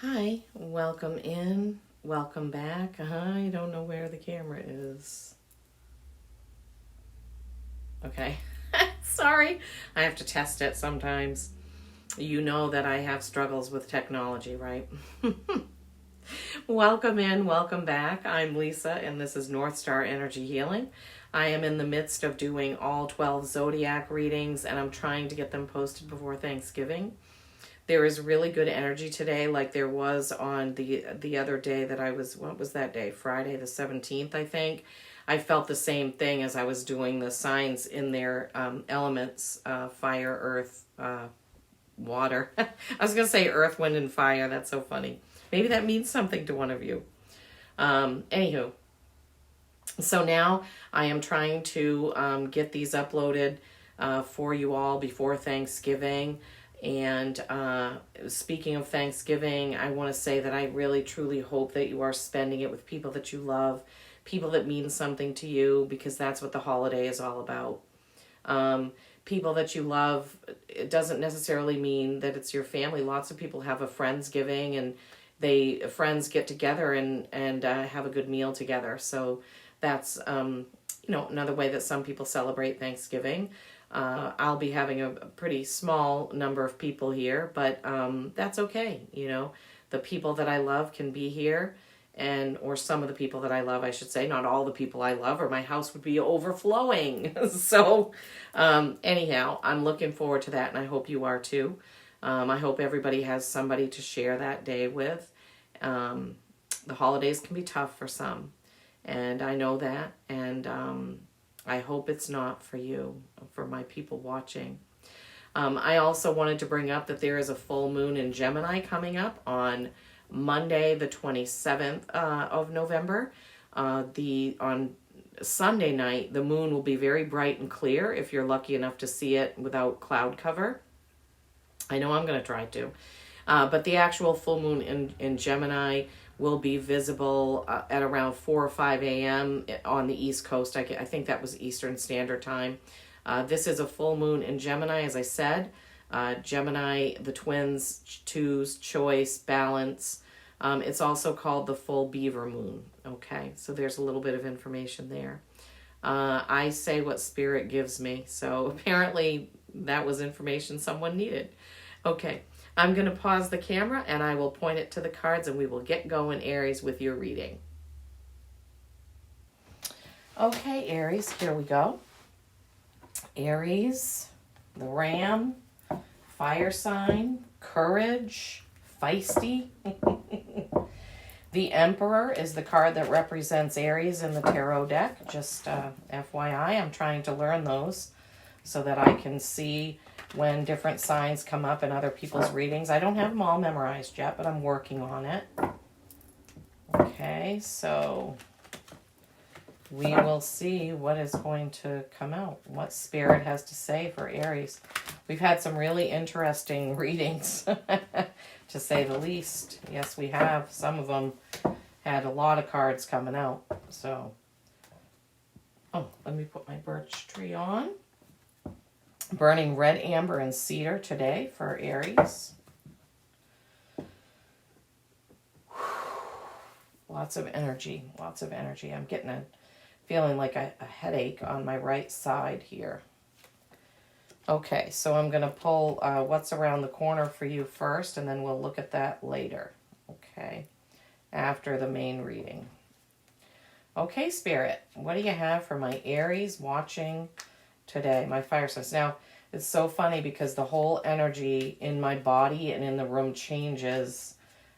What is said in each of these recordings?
Hi, welcome in, welcome back. I don't know where the camera is. Okay, sorry, I have to test it sometimes. You know that I have struggles with technology, right? Welcome in, welcome back. I'm Lisa, and this is North Star Energy Healing. I am in the midst of doing all 12 zodiac readings, and I'm trying to get them posted before Thanksgiving. There is really good energy today, like there was on the other day that I was, what was that day? Friday the 17th, I think. I felt the same thing as I was doing the signs in their elements, fire, earth, water. I was going to say earth, wind, and fire. That's so funny. Maybe that means something to one of you. Anywho, so now I am trying to get these uploaded for you all before Thanksgiving. And speaking of Thanksgiving, I want to say that I really truly hope that you are spending it with people that you love, people that mean something to you, because that's what the holiday is all about. People that you love, it doesn't necessarily mean that it's your family. Lots of people have a Friendsgiving, and friends get together and have a good meal together. So that's another way that some people celebrate Thanksgiving. I'll be having a pretty small number of people here, but that's okay. The people that I love can be here, or some of the people that I love, I should say, not all the people I love, or my house would be overflowing. So anyhow, I'm looking forward to that, and I hope you are too. I hope everybody has somebody to share that day with. The holidays can be tough for some, and I know that, and I hope it's not for you, for my people watching. I also wanted to bring up that there is a full moon in Gemini coming up on Monday, the 27th of November. On Sunday night, the moon will be very bright and clear if you're lucky enough to see it without cloud cover. I know I'm going to try to. But the actual full moon in Gemini will be visible at around 4 or 5 a.m. on the East Coast. I think that was Eastern Standard Time. This is a full moon in Gemini, as I said. Gemini, the twins, twos, choice, balance. It's also called the full beaver moon. Okay, so there's a little bit of information there. I say what spirit gives me. So apparently that was information someone needed. Okay. I'm going to pause the camera and I will point it to the cards and we will get going, Aries, with your reading. Okay, Aries, here we go. Aries, the ram, fire sign, courage, feisty. The Emperor is the card that represents Aries in the tarot deck. Just FYI, I'm trying to learn those so that I can see when different signs come up in other people's readings. I don't have them all memorized yet, but I'm working on it. Okay, so we will see what is going to come out, what Spirit has to say for Aries. We've had some really interesting readings, to say the least. Yes, we have. Some of them had a lot of cards coming out. So, let me put my birch tree on. Burning red, amber, and cedar today for Aries. Lots of energy, lots of energy. I'm getting feeling like a headache on my right side here. Okay, so I'm going to pull what's around the corner for you first, and then we'll look at that later. Okay, after the main reading. Okay, Spirit, what do you have for my Aries watching today, my fire signs? Now, it's so funny because the whole energy in my body and in the room changes.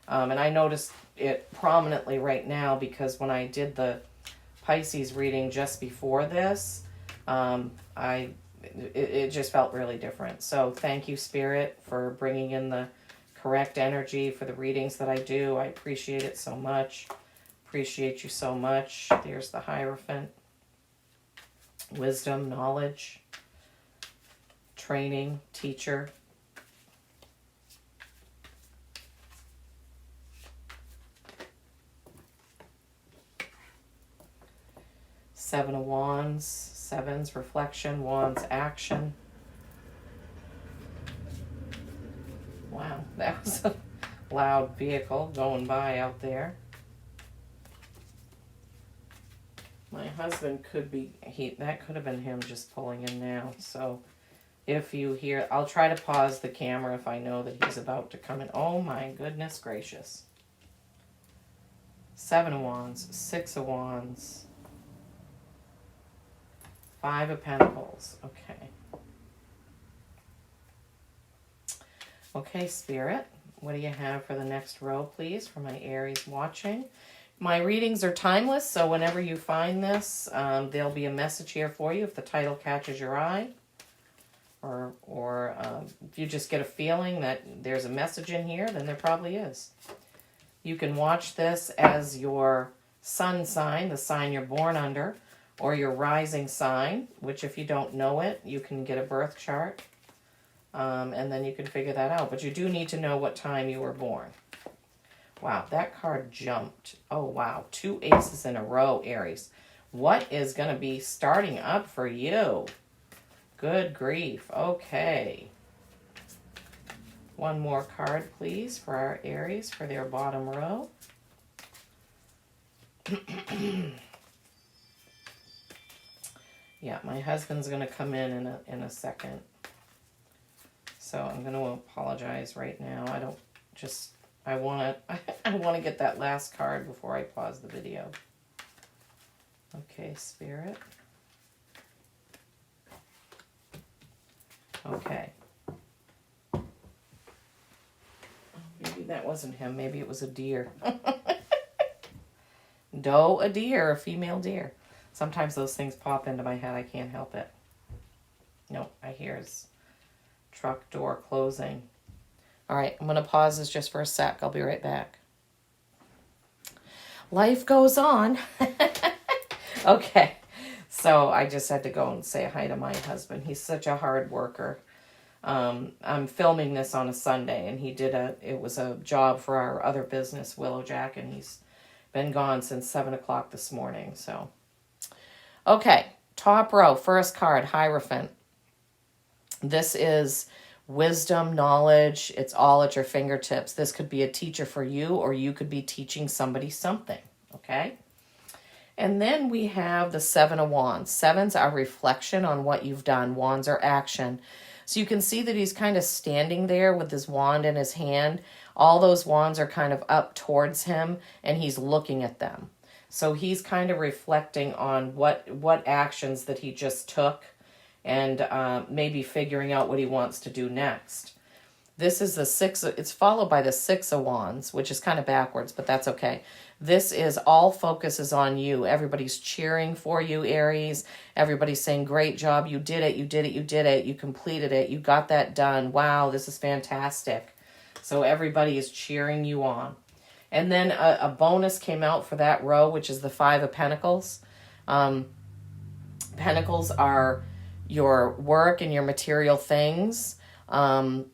And I noticed it prominently right now because when I did the Pisces reading just before this, it just felt really different. So thank you, Spirit, for bringing in the correct energy for the readings that I do. I appreciate it so much. Appreciate you so much. There's the Hierophant. Wisdom, knowledge, training, teacher. Seven of Wands, sevens, reflection, wands, action. Wow, that was loud vehicle going by out there. My husband could be, that could have been him just pulling in now. So if you hear, I'll try to pause the camera if I know that he's about to come in. Oh my goodness gracious. 7 of Wands, 6 of Wands, 5 of Pentacles. Okay. Okay, Spirit, what do you have for the next row, please, for my Aries watching? My readings are timeless, so whenever you find this, there'll be a message here for you if the title catches your eye. Or if you just get a feeling that there's a message in here, then there probably is. You can watch this as your sun sign, the sign you're born under, or your rising sign, which if you don't know it, you can get a birth chart, and then you can figure that out. But you do need to know what time you were born. Wow, that card jumped. Oh, wow. 2 aces in a row, Aries. What is going to be starting up for you? Good grief. Okay. One more card, please, for our Aries for their bottom row. Yeah, my husband's going to come in a second. So I'm going to apologize right now. I want to get that last card before I pause the video. Okay, Spirit. Okay. Maybe that wasn't him. Maybe it was a deer. Doe, a deer, a female deer. Sometimes those things pop into my head. I can't help it. Nope, I hear his truck door closing. All right, I'm going to pause this just for a sec. I'll be right back. Life goes on. Okay, so I just had to go and say hi to my husband. He's such a hard worker. I'm filming this on a Sunday, and it was a job for our other business, Willow Jack, and he's been gone since 7 o'clock this morning. So, okay, top row, first card, Hierophant. This is wisdom, knowledge. It's all at your fingertips. This could be a teacher for you, or you could be teaching somebody something, okay? And then we have the 7 of Wands. 7s are reflection on what you've done. Wands are action. So you can see that he's kind of standing there with his wand in his hand. All those wands are kind of up towards him, and he's looking at them. So he's kind of reflecting on what actions that he just took, and maybe figuring out what he wants to do next. This is the 6, it's followed by the 6 of Wands, which is kind of backwards, but that's okay. This is all focuses on you. Everybody's cheering for you, Aries. Everybody's saying, great job, you did it, you did it, you did it, you completed it, you got that done. Wow, this is fantastic. So everybody is cheering you on. And then a bonus came out for that row, which is the 5 of Pentacles. Pentacles are your work and your material things.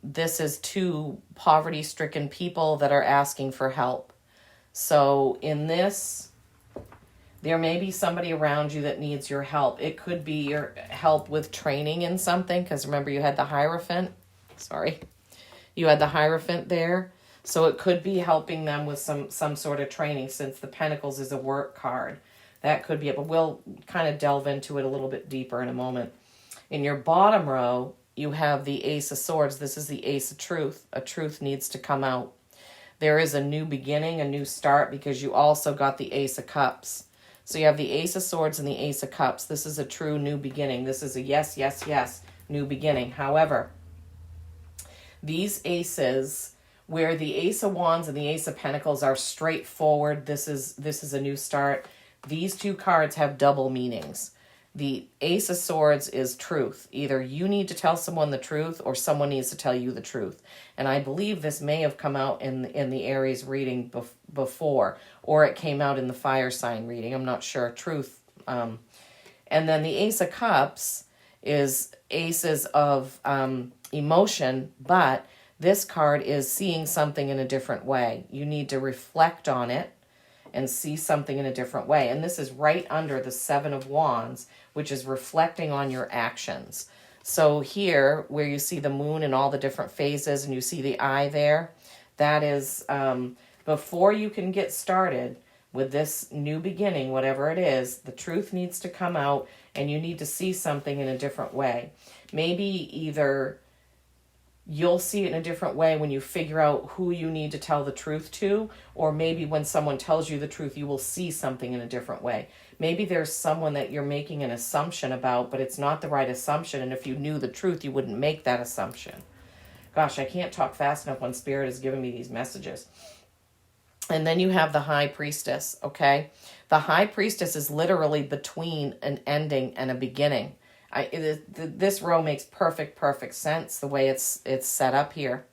This is 2 poverty-stricken people that are asking for help. So in this, there may be somebody around you that needs your help. It could be your help with training in something, because remember you had the Hierophant. Sorry. You had the Hierophant there. So it could be helping them with some sort of training, since the Pentacles is a work card. That could be it, but we'll kind of delve into it a little bit deeper in a moment. In your bottom row, you have the Ace of Swords. This is the Ace of Truth. A truth needs to come out. There is a new beginning, a new start, because you also got the Ace of Cups. So you have the Ace of Swords and the Ace of Cups. This is a true new beginning. This is a yes, yes, yes, new beginning. However, these aces, where the Ace of Wands and the Ace of Pentacles are straightforward, this is a new start. These 2 cards have double meanings. The Ace of Swords is truth. Either you need to tell someone the truth, or someone needs to tell you the truth. And I believe this may have come out in the Aries reading before, or it came out in the fire sign reading. I'm not sure. Truth. And then the Ace of Cups is aces of emotion, but this card is seeing something in a different way. You need to reflect on it and see something in a different way. And this is right under the 7 of Wands, which is reflecting on your actions. So here, where you see the moon and all the different phases, and you see the eye there, That is, before you can get started with this new beginning, whatever it is, the truth needs to come out and you need to see something in a different way. Maybe either you'll see it in a different way when you figure out who you need to tell the truth to, or maybe when someone tells you the truth, you will see something in a different way. Maybe there's someone that you're making an assumption about, but it's not the right assumption, and if you knew the truth, you wouldn't make that assumption. Gosh, I can't talk fast enough when Spirit is giving me these messages. And then you have the High Priestess, okay? The High Priestess is literally between an ending and a beginning. This row makes perfect sense the way it's set up here.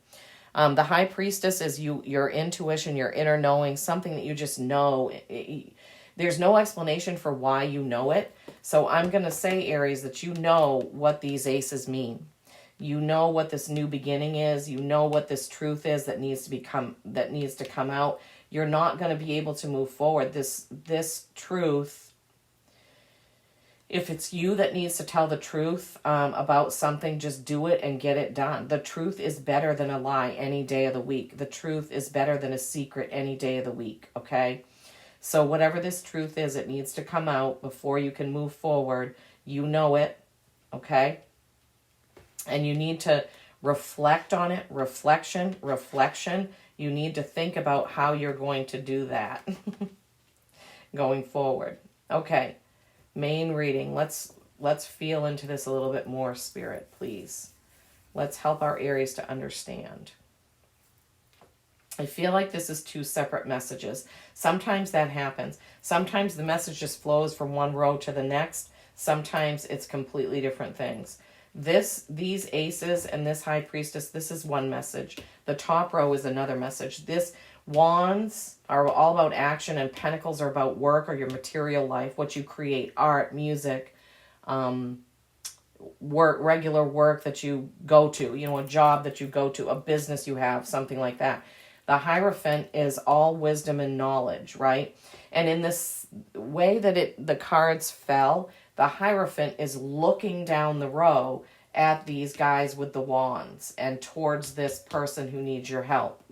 The High Priestess is your intuition, your inner knowing, something that you just know. There's no explanation for why you know it. So I'm going to say, Aries, that you know what these aces mean. You know what this new beginning is. You know what this truth is that needs to come out. You're not going to be able to move forward. This truth, if it's you that needs to tell the truth about something, just do it and get it done. The truth is better than a lie any day of the week. The truth is better than a secret any day of the week, okay? So whatever this truth is, it needs to come out before you can move forward. You know it, okay? And you need to reflect on it. Reflection. You need to think about how you're going to do that going forward. Okay, main reading. Let's feel into this a little bit more, Spirit, please. Let's help our Aries to understand. I feel like this is two separate messages. Sometimes that happens. Sometimes the message just flows from one row to the next. Sometimes it's completely different things. These aces and this High Priestess, this is one message. The top row is another message. This wands are all about action, and pentacles are about work or your material life, what you create, art, music, work, regular work that you go to, a job that you go to, a business you have, something like that. The Hierophant is all wisdom and knowledge, right? And in this way that the cards fell, the Hierophant is looking down the row at these guys with the wands and towards this person who needs your help.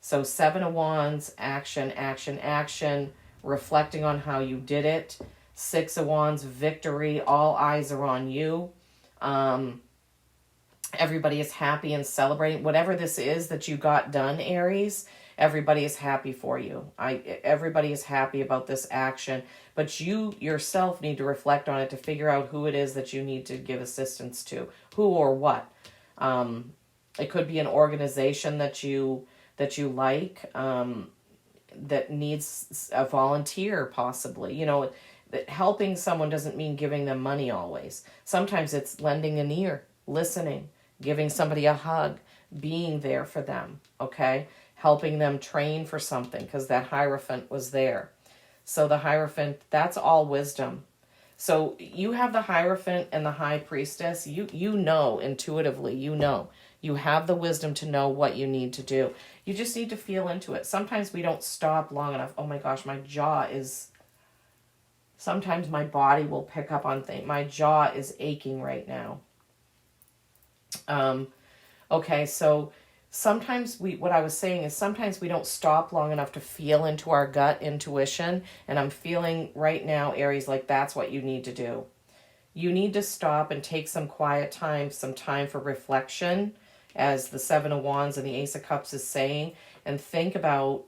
So 7 of Wands, action, reflecting on how you did it. 6 of Wands, victory, all eyes are on you. Everybody is happy and celebrating. Whatever this is that you got done, Aries, everybody is happy for you. Everybody is happy about this action. But you yourself need to reflect on it to figure out who it is that you need to give assistance to. Who or what. It could be an organization that you like, that needs a volunteer possibly. That helping someone doesn't mean giving them money always. Sometimes it's lending an ear, listening, giving somebody a hug, being there for them, okay? Helping them train for something because that Hierophant was there. So the Hierophant, that's all wisdom. So you have the Hierophant and the High Priestess. You know intuitively, You have the wisdom to know what you need to do. You just need to feel into it. Sometimes we don't stop long enough. Oh my gosh, my jaw is... Sometimes my body will pick up on things. My jaw is aching right now. Okay, so sometimes what I was saying is sometimes we don't stop long enough to feel into our gut intuition. And I'm feeling right now, Aries, like that's what you need to do. You need to stop and take some quiet time, some time for reflection, as the 7 of Wands and the Ace of Cups is saying, and think about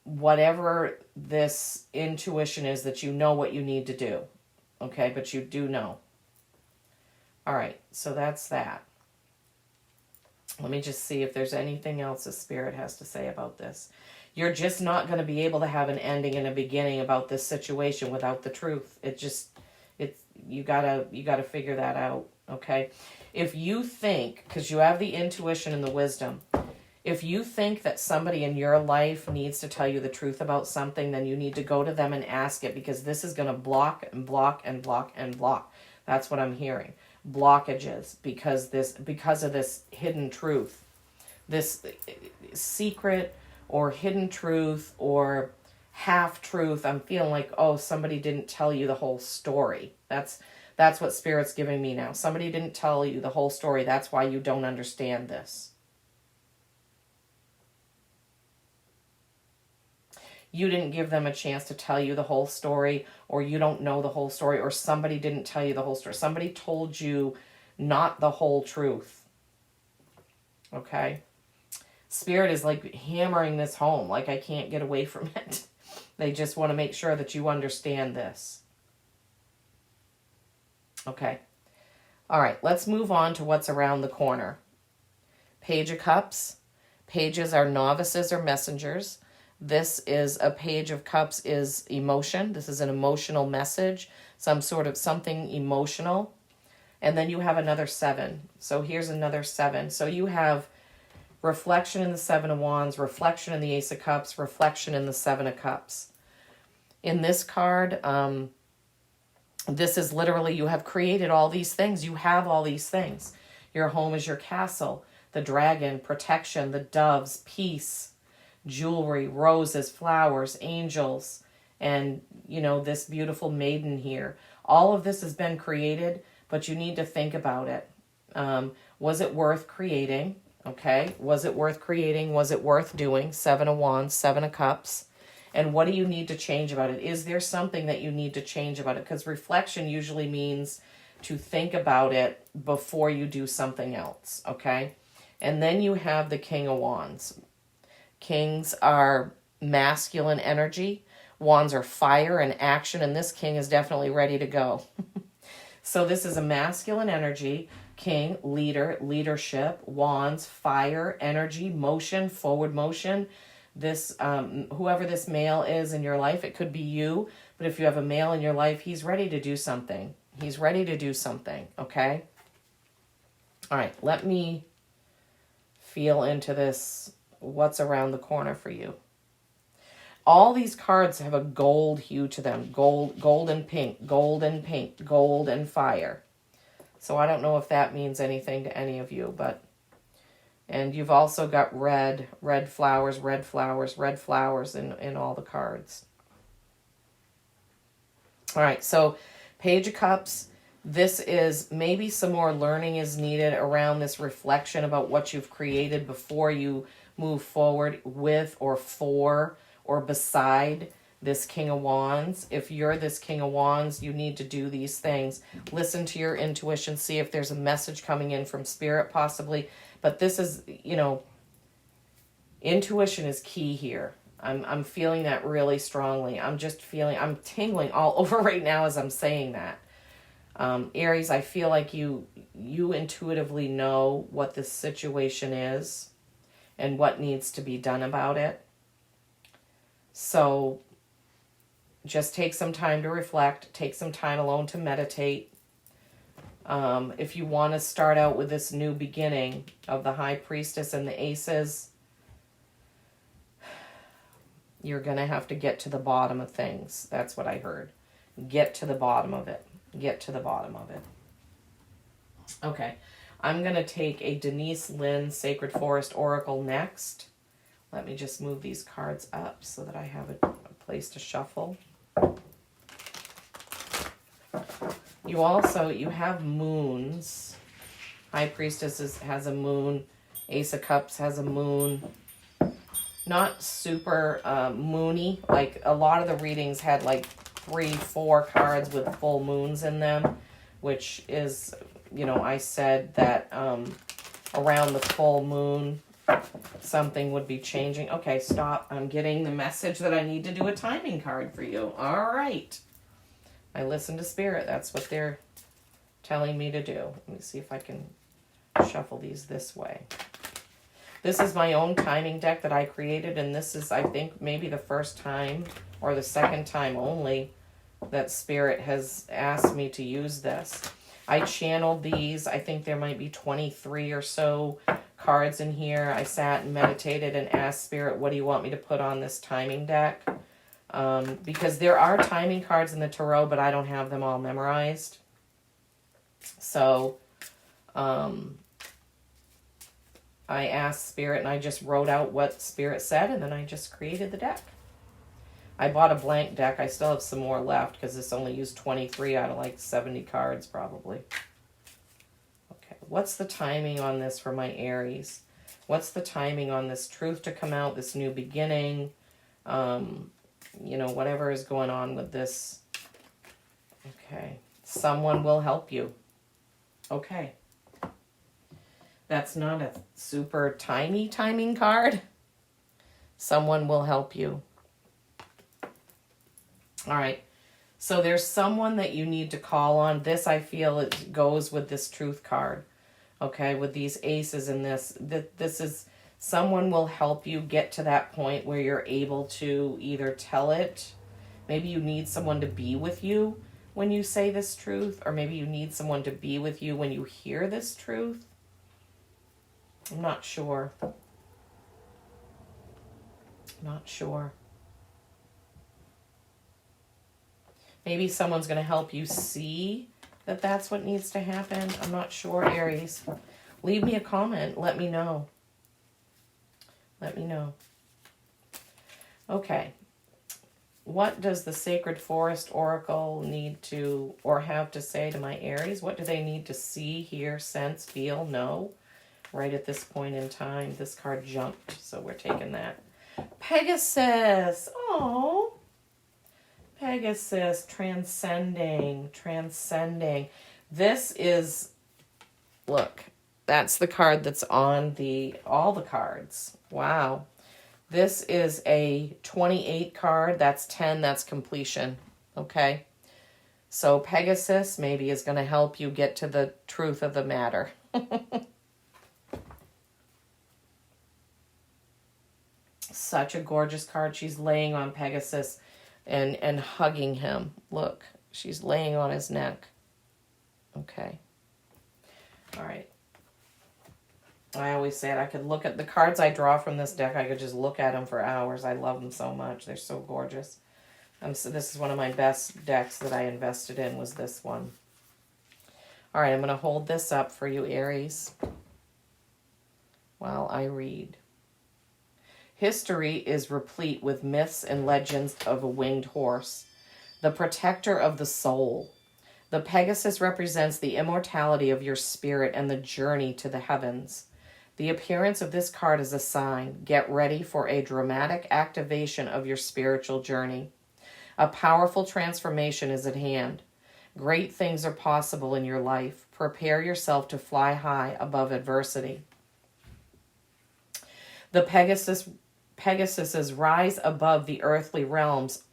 whatever this intuition is that you know what you need to do. Okay, but you do know. All right, so that's that. Let me just see if there's anything else the Spirit has to say about this. You're just not going to be able to have an ending and a beginning about this situation without the truth. You gotta figure that out, okay? If you think, because you have the intuition and the wisdom, if you think that somebody in your life needs to tell you the truth about something, then you need to go to them and ask it, because this is going to block and block and block and block. That's what I'm hearing. Blockages because of this hidden truth, this secret or hidden truth or half truth. I'm feeling like, oh, somebody didn't tell you the whole story. That's what Spirit's giving me now. Somebody didn't tell you the whole story. That's why you don't understand this. you didn't give them a chance to tell you the whole story, or you don't know the whole story, or somebody didn't tell you the whole story. Somebody told you not the whole truth. Okay? Spirit is like hammering this home, like I can't get away from it. They just want to make sure that you understand this. Okay. All right, let's move on to what's around the corner. Page of Cups. Pages are novices or messengers. This is a Page of Cups is emotion. This is an emotional message, some sort of something emotional. And then you have another 7. So here's another 7. So you have reflection in the 7 of Wands, reflection in the Ace of Cups, reflection in the 7 of Cups. In this card, this is literally, you have created all these things. You have all these things. Your home is your castle. The dragon, protection, the doves, peace, jewelry, roses, flowers, angels, and, you know, this beautiful maiden here. All of this has been created, but you need to think about it. Was it worth creating? Okay. Was it worth creating? Was it worth doing? 7 of Wands, 7 of Cups. And what do you need to change about it? Is there something that you need to change about it? Because reflection usually means to think about it before you do something else. Okay. And then you have the King of Wands. Kings are masculine energy. Wands are fire and action. And this king is definitely ready to go. So this is a masculine energy. King, leader, leadership. Wands, fire, energy, motion, forward motion. This, whoever this male is in your life, it could be you. But if you have a male in your life, he's ready to do something. He's ready to do something. Okay? All right. Let me feel into this, what's around the corner for you. All these cards have a gold hue to them. Gold and pink, gold and pink, gold and fire. So I don't know if that means anything to any of you, but, and you've also got red flowers, red flowers, red flowers in all the cards. All right, so Page of Cups. This is maybe some more learning is needed around this reflection about what you've created before you move forward with or for or beside this King of Wands. If you're this King of Wands, you need to do these things. Listen to your intuition, see if there's a message coming in from Spirit possibly. But this is, you know, intuition is key here. I'm feeling that really strongly. I'm tingling all over right now as I'm saying that. Aries, I feel like you intuitively know what this situation is and what needs to be done about it. So just take some time to reflect, take some time alone to meditate. If you want to start out with this new beginning of the High Priestess and the Aces, you're going to have to get to the bottom of things. That's what I heard. Get to the bottom of it. Get to the bottom of it. Okay. I'm going to take a Denise Lynn Sacred Forest Oracle next. Let me just move these cards up so that I have a place to shuffle. You have moons. High Priestess has a moon. Ace of Cups has a moon. Not super moony. Like a lot of the readings had like 3-4 cards with full moons in them, which is, you know, I said that around the full moon something would be changing. Okay, stop. I'm getting the message that I need to do a timing card for you. All right. I listen to Spirit. That's what they're telling me to do. Let me see if I can shuffle these this way. This is my own timing deck that I created, and this is, I think, maybe the first time or the second time only that Spirit has asked me to use this. I channeled these. I think there might be 23 or so cards in here. I sat and meditated and asked Spirit, what do you want me to put on this timing deck? Because there are timing cards in the tarot, but I don't have them all memorized. So, I asked Spirit and I just wrote out what Spirit said, and then I just created the deck. I bought a blank deck. I still have some more left because this only used 23 out of like 70 cards probably. Okay, what's the timing on this for my Aries? What's the timing on this truth to come out, this new beginning? you know, whatever is going on with this. Okay. Someone will help you. Okay. That's not a super tiny timing card. Someone will help you. All right. So there's someone that you need to call on. This, I feel, it goes with this truth card. Okay, with these aces in this. This is, someone will help you get to that point where you're able to either tell it. Maybe you need someone to be with you when you say this truth. Or maybe you need someone to be with you when you hear this truth. I'm not sure. Not sure. Maybe someone's going to help you see that that's what needs to happen. I'm not sure, Aries. Leave me a comment. Let me know. Let me know. Okay. What does the Sacred Forest Oracle need to or have to say to my Aries? What do they need to see, hear, sense, feel, know? Right at this point in time. This card jumped, so we're taking that. Pegasus. Oh. Pegasus, transcending. This is, look, that's the card that's on all the cards. Wow. This is a 28 card. That's 10. That's completion. Okay. So Pegasus maybe is going to help you get to the truth of the matter. Such a gorgeous card. She's laying on Pegasus and hugging him. Look, she's laying on his neck. Okay. All right. I always say it. I could look at the cards I draw from this deck. I could just look at them for hours. I love them so much. They're so gorgeous. So this is one of my best decks that I invested in, was this one. All right, I'm going to hold this up for you, Aries, while I read. History is replete with myths and legends of a winged horse, the protector of the soul. The Pegasus represents the immortality of your spirit and the journey to the heavens. The appearance of this card is a sign. Get ready for a dramatic activation of your spiritual journey. A powerful transformation is at hand. Great things are possible in your life. Prepare yourself to fly high above adversity. The Pegasus's rise above the earthly realms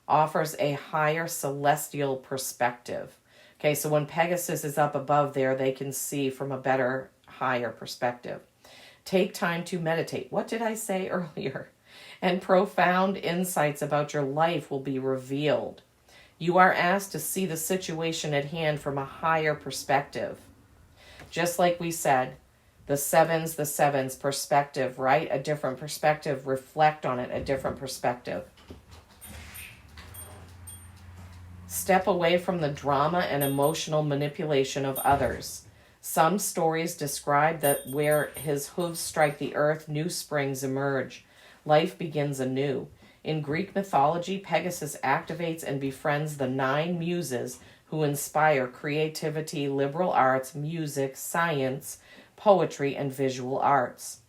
offers a higher celestial perspective. Okay, so when Pegasus is up above there, they can see from a better, higher perspective. Take time to meditate. What did I say earlier? And profound insights about your life will be revealed. You are asked to see the situation at hand from a higher perspective. Just like we said, the sevens perspective, right? A different perspective. Reflect on it, a different perspective. Step away from the drama and emotional manipulation of others. Some stories describe that where his hooves strike the earth, new springs emerge. Life begins anew. In Greek mythology, Pegasus activates and befriends the 9 muses who inspire creativity, liberal arts, music, science, poetry, and visual arts.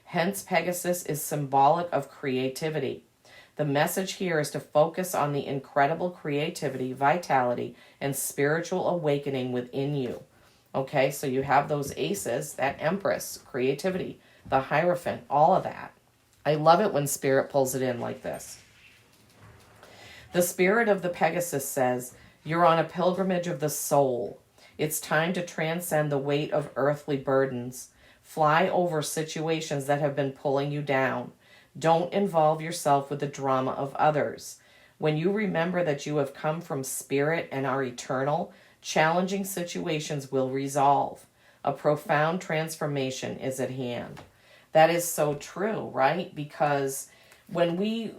Hence, Pegasus is symbolic of creativity. The message here is to focus on the incredible creativity, vitality, and spiritual awakening within you. Okay, so you have those aces, that Empress, creativity, the Hierophant, all of that. I love it when Spirit pulls it in like this. The spirit of the Pegasus says, you're on a pilgrimage of the soul. It's time to transcend the weight of earthly burdens. Fly over situations that have been pulling you down. Don't involve yourself with the drama of others. When you remember that you have come from spirit and are eternal, challenging situations will resolve. A profound transformation is at hand. That is so true, right? Because when we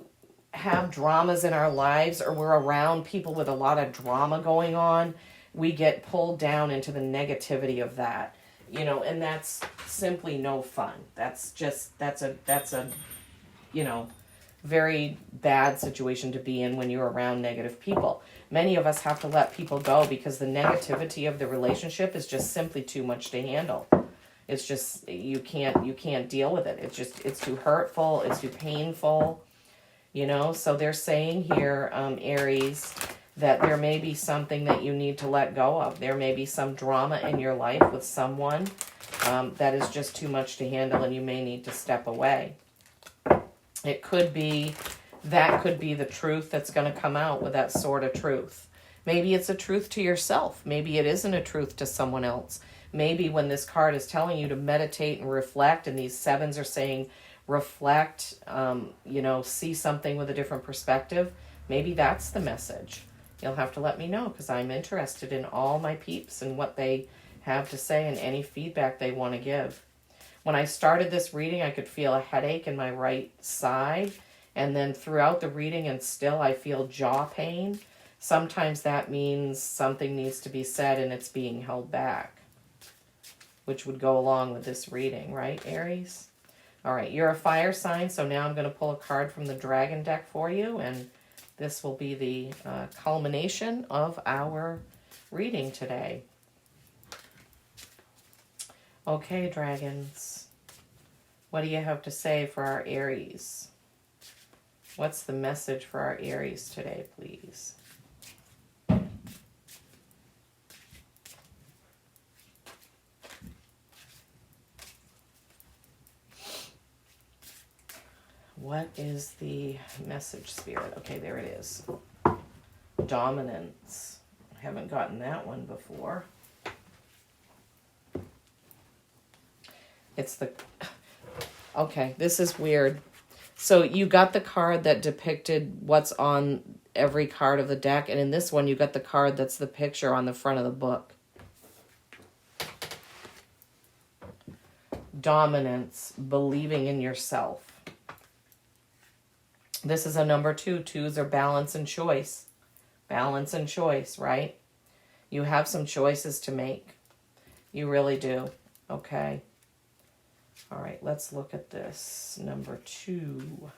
have dramas in our lives or we're around people with a lot of drama going on, we get pulled down into the negativity of that, you know, and that's simply no fun. That's a very bad situation to be in when you're around negative people. Many of us have to let people go because the negativity of the relationship is just simply too much to handle. It's just, you can't deal with it. It's too hurtful. It's too painful. You know, so they're saying here, Aries, that there may be something that you need to let go of. There may be some drama in your life with someone that is just too much to handle, and you may need to step away. It could be, that could be the truth that's going to come out with that sort of truth. Maybe it's a truth to yourself. Maybe it isn't a truth to someone else. Maybe when this card is telling you to meditate and reflect, and these sevens are saying reflect, see something with a different perspective, maybe that's the message. You'll have to let me know, because I'm interested in all my peeps and what they have to say and any feedback they want to give. When I started this reading, I could feel a headache in my right side, and then throughout the reading and still I feel jaw pain. Sometimes that means something needs to be said and it's being held back, which would go along with this reading, right, Aries? All right, you're a fire sign, so now I'm going to pull a card from the Dragon deck for you, and this will be the culmination of our reading today. Okay, dragons, what do you have to say for our Aries? What's the message for our Aries today, please? What is the message, Spirit? Okay, there it is. Dominance. I haven't gotten that one before. It's the... Okay, this is weird. So you got the card that depicted what's on every card of the deck, and in this one you got the card that's the picture on the front of the book. Dominance, believing in yourself. This is a number 2. 2s are balance and choice. Balance and choice, right? You have some choices to make. You really do. Okay. All right, let's look at this. Number 2.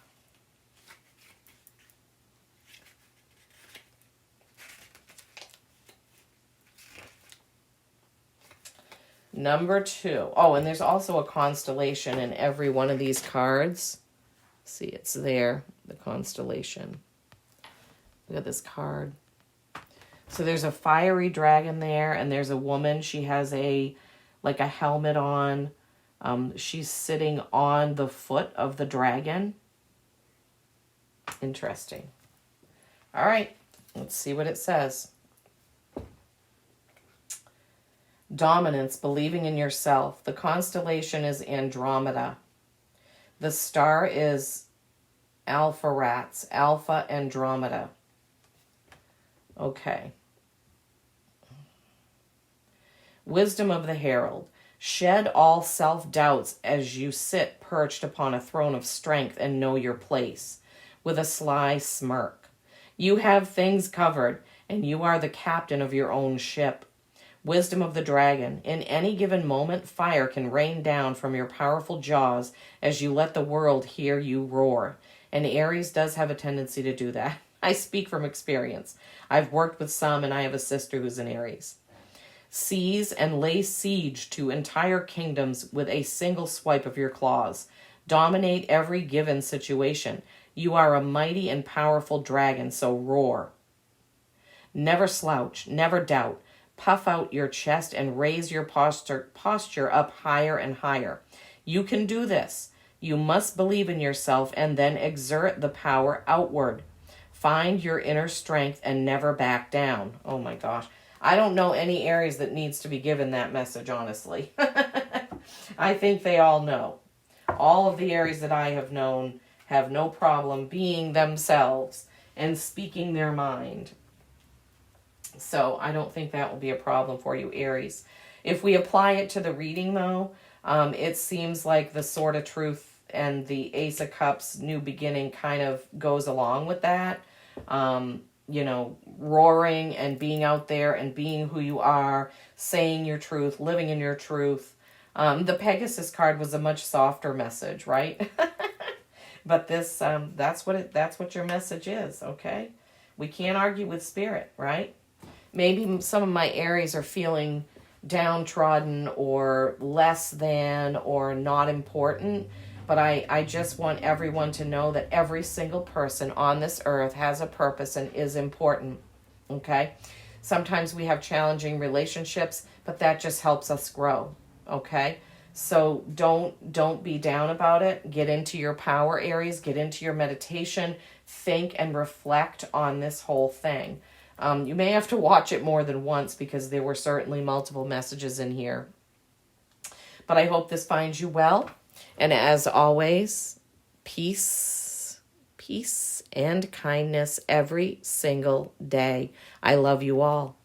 Number 2. Oh, and there's also a constellation in every one of these cards. See, it's there, the constellation. Look at this card. So there's a fiery dragon there, and there's a woman. She has a helmet on. She's sitting on the foot of the dragon. Interesting. All right, let's see what it says. Dominance, believing in yourself. The constellation is Andromeda. The star is Alpha Rats, Alpha Andromeda. Okay. Wisdom of the Herald. Shed all self-doubts as you sit perched upon a throne of strength and know your place, with a sly smirk. You have things covered, and you are the captain of your own ship. Wisdom of the Dragon. In any given moment, fire can rain down from your powerful jaws as you let the world hear you roar. And Aries does have a tendency to do that. I speak from experience. I've worked with some, and I have a sister who's an Aries. Seize and lay siege to entire kingdoms with a single swipe of your claws. Dominate every given situation. You are a mighty and powerful dragon, so roar. Never slouch, never doubt. Puff out your chest and raise your posture up higher and higher. You can do this. You must believe in yourself and then exert the power outward. Find your inner strength and never back down. Oh my gosh. I don't know any Aries that needs to be given that message, honestly. I think they all know. All of the Aries that I have known have no problem being themselves and speaking their mind. So I don't think that will be a problem for you, Aries. If we apply it to the reading, though, it seems like the Sword of Truth and the Ace of Cups new beginning kind of goes along with that. Roaring and being out there and being who you are, saying your truth, living in your truth. The Pegasus card was a much softer message, right? But this, that's what your message is, okay? We can't argue with spirit, right? Maybe some of my Aries are feeling downtrodden or less than or not important. But I just want everyone to know that every single person on this earth has a purpose and is important. Okay? Sometimes we have challenging relationships, but that just helps us grow. Okay? So don't be down about it. Get into your power areas, get into your meditation, think and reflect on this whole thing. You may have to watch it more than once because there were certainly multiple messages in here. But I hope this finds you well. And as always, peace, peace, and kindness every single day. I love you all.